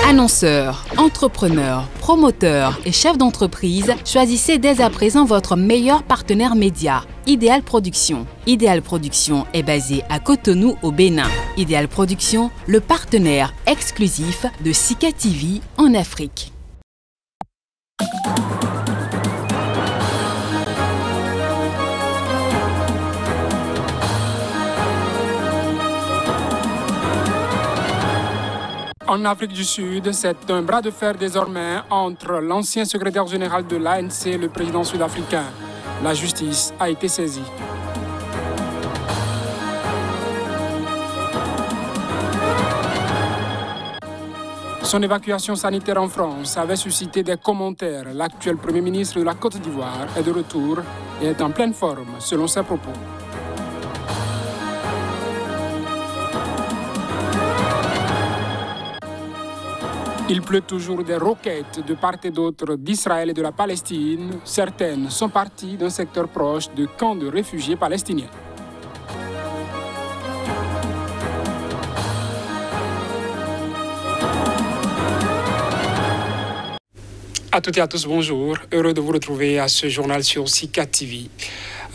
Annonceurs, entrepreneurs, promoteurs et chefs d'entreprise, choisissez dès à présent votre meilleur partenaire média, Idéal Production. Idéal Production est basé à Cotonou au Bénin. Idéal Production, le partenaire exclusif de Sika TV en Afrique. En Afrique du Sud, c'est un bras de fer désormais entre l'ancien secrétaire général de l'ANC et le président sud-africain. La justice a été saisie. Son évacuation sanitaire en France avait suscité des commentaires. L'actuel Premier ministre de la Côte d'Ivoire est de retour et est en pleine forme, selon ses propos. Il pleut toujours des roquettes de part et d'autre d'Israël et de la Palestine. Certaines sont parties d'un secteur proche de camps de réfugiés palestiniens. À toutes et à tous, bonjour. Heureux de vous retrouver à ce journal sur Sika TV.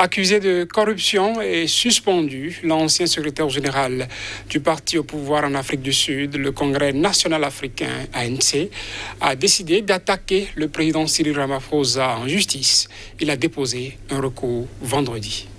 Accusé de corruption et suspendu, l'ancien secrétaire général du parti au pouvoir en Afrique du Sud, le Congrès national africain, ANC, a décidé d'attaquer le président Cyril Ramaphosa en justice. Il a déposé un recours vendredi.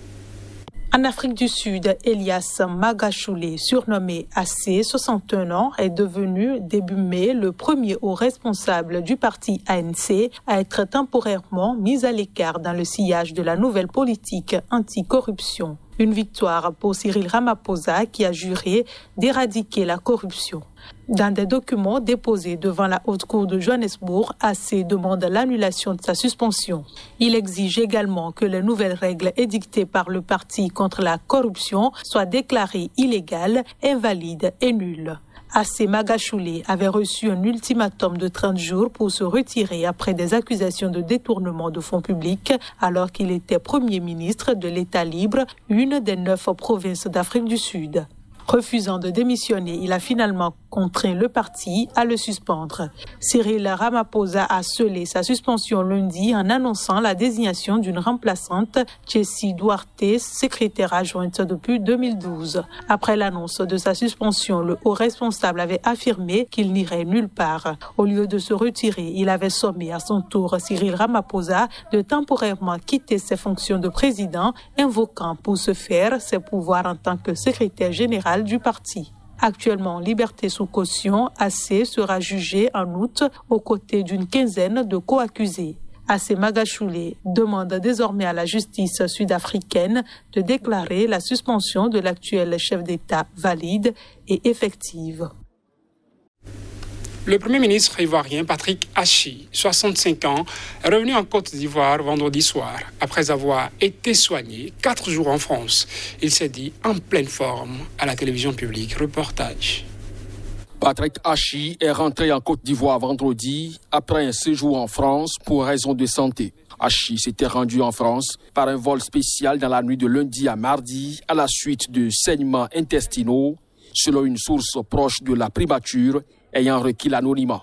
En Afrique du Sud, Elias Magashule, surnommé AC, 61 ans, est devenu début mai le premier haut responsable du parti ANC à être temporairement mis à l'écart dans le sillage de la nouvelle politique anticorruption. Une victoire pour Cyril Ramaphosa qui a juré d'éradiquer la corruption. Dans des documents déposés devant la Haute Cour de Johannesburg, AC demande l'annulation de sa suspension. Il exige également que les nouvelles règles édictées par le parti contre la corruption soient déclarées illégales, invalides et nulles. AC Magashule avait reçu un ultimatum de 30 jours pour se retirer après des accusations de détournement de fonds publics alors qu'il était Premier ministre de l'État libre, une des 9 provinces d'Afrique du Sud. Refusant de démissionner, il a finalement contraint le parti à le suspendre. Cyril Ramaphosa a scellé sa suspension lundi en annonçant la désignation d'une remplaçante, Jessie Duarte, secrétaire adjointe depuis 2012. Après l'annonce de sa suspension, le haut responsable avait affirmé qu'il n'irait nulle part. Au lieu de se retirer, il avait sommé à son tour Cyril Ramaphosa de temporairement quitter ses fonctions de président, invoquant pour ce faire ses pouvoirs en tant que secrétaire général du parti. Actuellement en liberté sous caution, AC sera jugé en août aux côtés d'une quinzaine de co-accusés. AC Magashule demande désormais à la justice sud-africaine de déclarer la suspension de l'actuel chef d'État valide et effective. Le Premier ministre ivoirien Patrick Hachi, 65 ans, est revenu en Côte d'Ivoire vendredi soir. Après avoir été soigné 4 jours en France, il s'est dit en pleine forme à la télévision publique. Reportage. Patrick Hachi est rentré en Côte d'Ivoire vendredi après un séjour en France pour raison de santé. Hachi s'était rendu en France par un vol spécial dans la nuit de lundi à mardi à la suite de saignements intestinaux, selon une source proche de la primature ayant requis l'anonymat.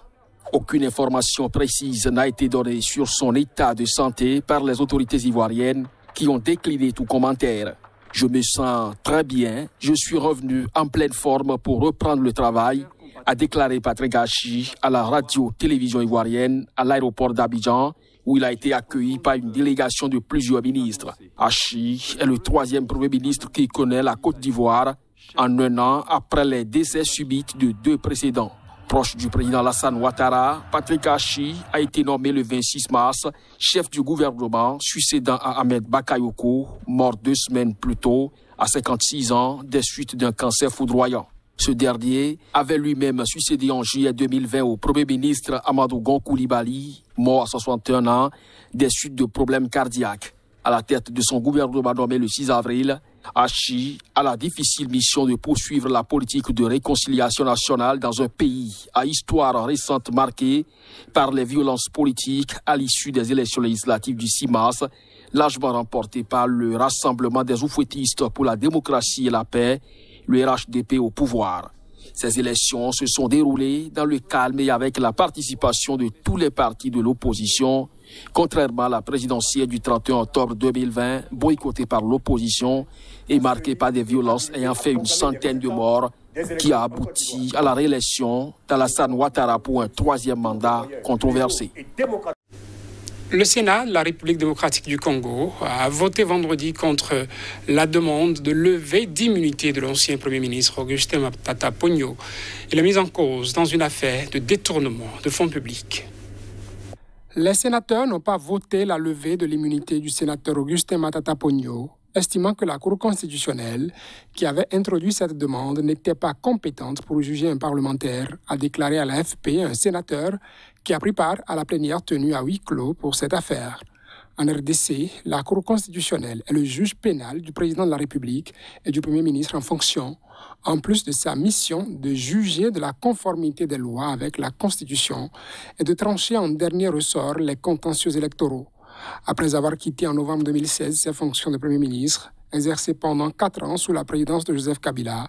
Aucune information précise n'a été donnée sur son état de santé par les autorités ivoiriennes qui ont décliné tout commentaire. Je me sens très bien, je suis revenu en pleine forme pour reprendre le travail, a déclaré Patrick Hachi à la radio-télévision ivoirienne à l'aéroport d'Abidjan, où il a été accueilli par une délégation de plusieurs ministres. Hachi est le 3e Premier ministre qui connaît la Côte d'Ivoire en un an après les décès subits de 2 précédents. Proche du président Alassane Ouattara, Patrick Hachi a été nommé le 26 mars chef du gouvernement, succédant à Ahmed Bakayoko, mort 2 semaines plus tôt, à 56 ans, des suites d'un cancer foudroyant. Ce dernier avait lui-même succédé en juillet 2020 au Premier ministre Amadou Gon Coulibaly, mort à 61 ans, des suites de problèmes cardiaques. À la tête de son gouvernement nommé le 6 avril, Hachi a la difficile mission de poursuivre la politique de réconciliation nationale dans un pays à histoire récente marquée par les violences politiques à l'issue des élections législatives du 6 mars, largement remportées par le Rassemblement des oufouettistes pour la démocratie et la paix, le RHDP au pouvoir. Ces élections se sont déroulées dans le calme et avec la participation de tous les partis de l'opposition, contrairement à la présidentielle du 31 octobre 2020, boycottée par l'opposition et marquée par des violences ayant fait une centaine de morts, qui a abouti à la réélection d'Alassane Ouattara pour un troisième mandat controversé. Le Sénat de la République démocratique du Congo a voté vendredi contre la demande de levée d'immunité de l'ancien Premier ministre Augustin Matata Ponyo et la mise en cause dans une affaire de détournement de fonds publics. Les sénateurs n'ont pas voté la levée de l'immunité du sénateur Augustin Matata Ponyo, estimant que la Cour constitutionnelle, qui avait introduit cette demande, n'était pas compétente pour juger un parlementaire, a déclaré à l'AFP un sénateur qui a pris part à la plénière tenue à huis clos pour cette affaire. En RDC, la Cour constitutionnelle est le juge pénal du président de la République et du Premier ministre en fonction, en plus de sa mission de juger de la conformité des lois avec la Constitution et de trancher en dernier ressort les contentieux électoraux. Après avoir quitté en novembre 2016 ses fonctions de Premier ministre, exercées pendant 4 ans sous la présidence de Joseph Kabila,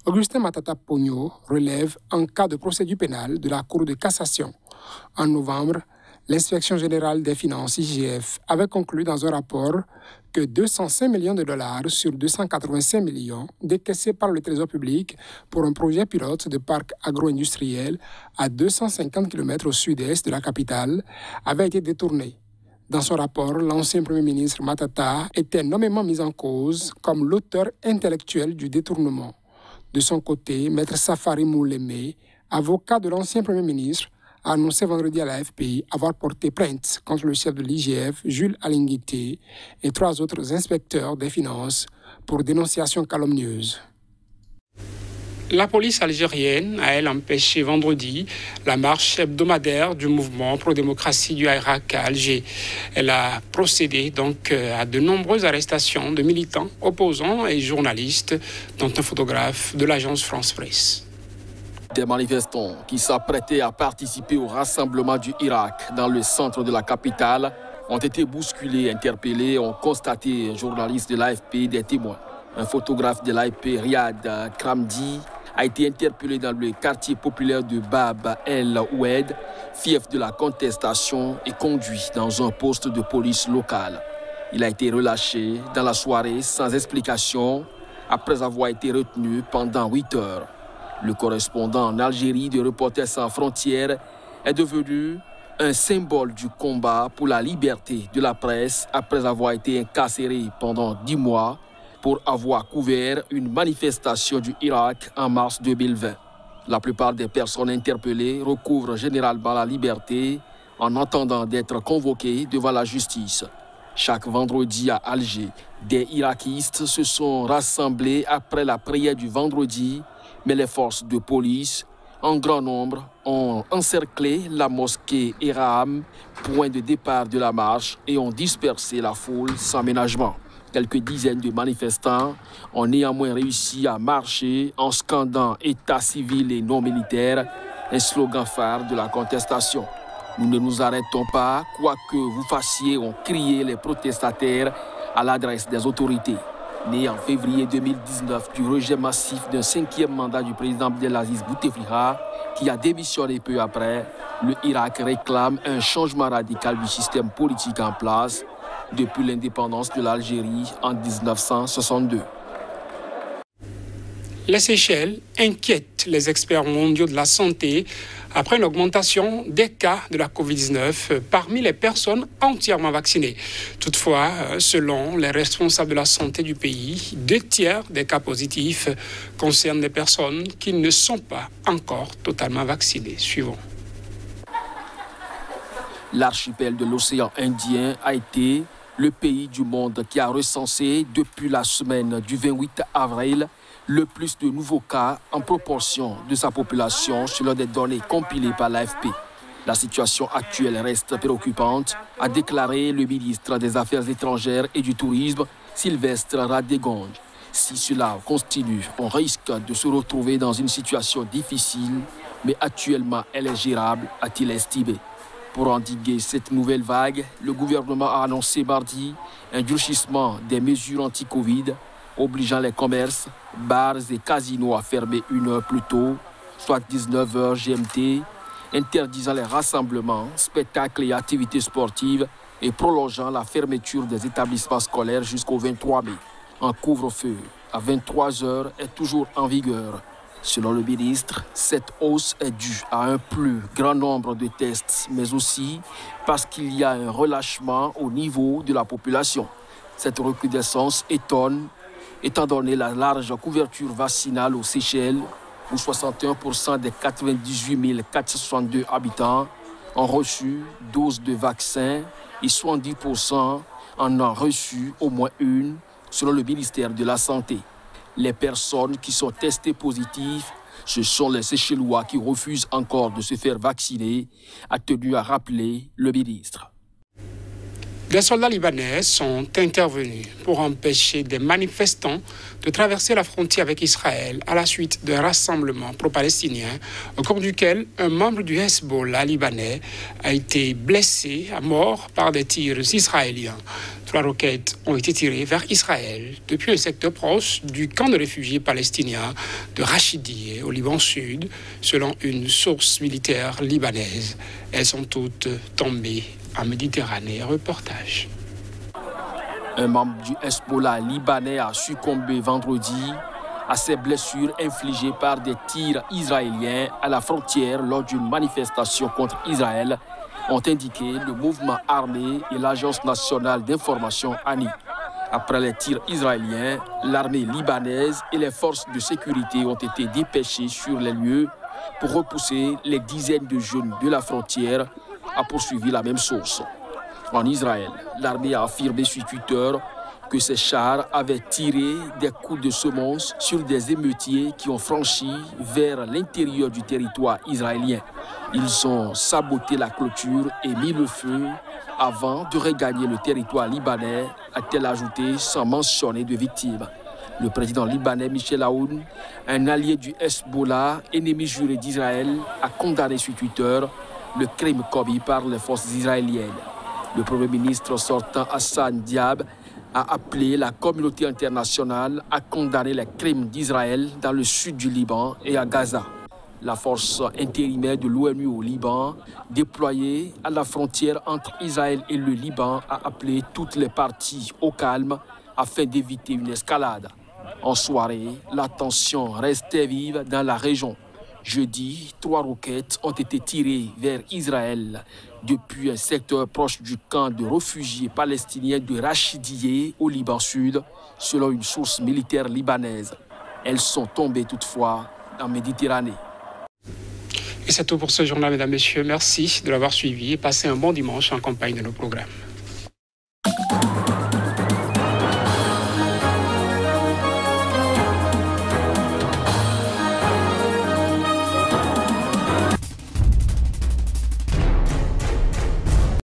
Augustin Matata Ponyo relève en cas de procédure pénale de la Cour de cassation. En novembre, l'Inspection générale des finances, IGF, avait conclu dans un rapport que 205 millions de dollars sur 285 millions décaissés par le Trésor public pour un projet pilote de parc agro-industriel à 250 km au sud-est de la capitale avaient été détournés. Dans son rapport, l'ancien Premier ministre Matata était nommément mis en cause comme l'auteur intellectuel du détournement. De son côté, Maître Safari Mouleme, avocat de l'ancien Premier ministre, a annoncé vendredi à l'AFP avoir porté plainte contre le chef de l'IGF, Jules Alinguité, et 3 autres inspecteurs des finances pour dénonciation calomnieuse. La police algérienne a, elle, empêché vendredi la marche hebdomadaire du mouvement pro-démocratie du Irak à Alger. Elle a procédé donc à de nombreuses arrestations de militants, opposants et journalistes, dont un photographe de l'agence France Presse. Des manifestants qui s'apprêtaient à participer au rassemblement du Irak dans le centre de la capitale ont été bousculés, interpellés, ont constaté un journaliste de l'AFP des témoins. Un photographe de l'AFP, Riyad Kramdi, a été interpellé dans le quartier populaire de Bab El Oued, fief de la contestation, et conduit dans un poste de police local. Il a été relâché dans la soirée sans explication après avoir été retenu pendant 8 heures. Le correspondant en Algérie de Reporters sans frontières est devenu un symbole du combat pour la liberté de la presse après avoir été incarcéré pendant 10 mois pour avoir couvert une manifestation du Irak en mars 2020. La plupart des personnes interpellées recouvrent généralement la liberté en attendant d'être convoquées devant la justice. Chaque vendredi à Alger, des irakistes se sont rassemblés après la prière du vendredi, mais les forces de police, en grand nombre, ont encerclé la mosquée Eraham, point de départ de la marche, et ont dispersé la foule sans ménagement. Quelques dizaines de manifestants ont néanmoins réussi à marcher en scandant « État civil et non militaire », un slogan phare de la contestation. « Nous ne nous arrêtons pas, quoi que vous fassiez », ont crié les protestataires à l'adresse des autorités. Né en février 2019 du rejet massif d'un 5e mandat du président Abdelaziz Bouteflika, qui a démissionné peu après, le Irak réclame un changement radical du système politique en place depuis l'indépendance de l'Algérie en 1962. Les Seychelles inquiètent les experts mondiaux de la santé après une augmentation des cas de la Covid-19 parmi les personnes entièrement vaccinées. Toutefois, selon les responsables de la santé du pays, 2 tiers des cas positifs concernent des personnes qui ne sont pas encore totalement vaccinées. Suivons. L'archipel de l'océan Indien a été le pays du monde qui a recensé depuis la semaine du 28 avril le plus de nouveaux cas en proportion de sa population selon des données compilées par l'AFP. La situation actuelle reste préoccupante, a déclaré le ministre des Affaires étrangères et du Tourisme, Sylvestre Radegonge. Si cela continue, on risque de se retrouver dans une situation difficile, mais actuellement elle est gérable, a-t-il estimé. Pour endiguer cette nouvelle vague, le gouvernement a annoncé mardi un durcissement des mesures anti-Covid, obligeant les commerces, bars et casinos à fermer 1 heure plus tôt soit 19h GMT, interdisant les rassemblements, spectacles et activités sportives et prolongeant la fermeture des établissements scolaires jusqu'au 23 mai. Un couvre-feu à 23h est toujours en vigueur. Selon le ministre, cette hausse est due à un plus grand nombre de tests, mais aussi parce qu'il y a un relâchement au niveau de la population. Cette recrudescence étonne, étant donné la large couverture vaccinale aux Seychelles, où 61% des 98 462 habitants ont reçu dose de vaccin et 70% en ont reçu au moins une, selon le ministère de la Santé. Les personnes qui sont testées positives, ce sont les Seychellois qui refusent encore de se faire vacciner, a tenu à rappeler le ministre. Des soldats libanais sont intervenus pour empêcher des manifestants de traverser la frontière avec Israël à la suite d'un rassemblement pro-palestinien au cours duquel un membre du Hezbollah libanais a été blessé à mort par des tirs israéliens. 3 roquettes ont été tirées vers Israël depuis un secteur proche du camp de réfugiés palestiniens de Rachidie au Liban Sud, selon une source militaire libanaise. Elles sont toutes tombées en Méditerranée. Reportage. Un membre du Hezbollah libanais a succombé vendredi à ses blessures infligées par des tirs israéliens à la frontière lors d'une manifestation contre Israël, ont indiqué le mouvement armé et l'Agence nationale d'information ANI. Après les tirs israéliens, l'armée libanaise et les forces de sécurité ont été dépêchées sur les lieux pour repousser les dizaines de jeunes de la frontière, a poursuivi la même source. En Israël, l'armée a affirmé sur Twitter que ses chars avaient tiré des coups de semonce sur des émeutiers qui ont franchi vers l'intérieur du territoire israélien. Ils ont saboté la clôture et mis le feu avant de regagner le territoire libanais, a-t-elle ajouté sans mentionner de victimes. Le président libanais Michel Aoun, un allié du Hezbollah, ennemi juré d'Israël, a condamné sur Twitter le crime commis par les forces israéliennes. Le Premier ministre sortant Hassan Diab a appelé la communauté internationale à condamner les crimes d'Israël dans le sud du Liban et à Gaza. La force intérimaire de l'ONU au Liban, déployée à la frontière entre Israël et le Liban, a appelé toutes les parties au calme afin d'éviter une escalade. En soirée, la tension restait vive dans la région. Jeudi, 3 roquettes ont été tirées vers Israël depuis un secteur proche du camp de réfugiés palestiniens de Rachidie au Liban Sud, selon une source militaire libanaise. Elles sont tombées toutefois en Méditerranée. Et c'est tout pour ce journal, mesdames, messieurs. Merci de l'avoir suivi et passez un bon dimanche en compagnie de nos programmes.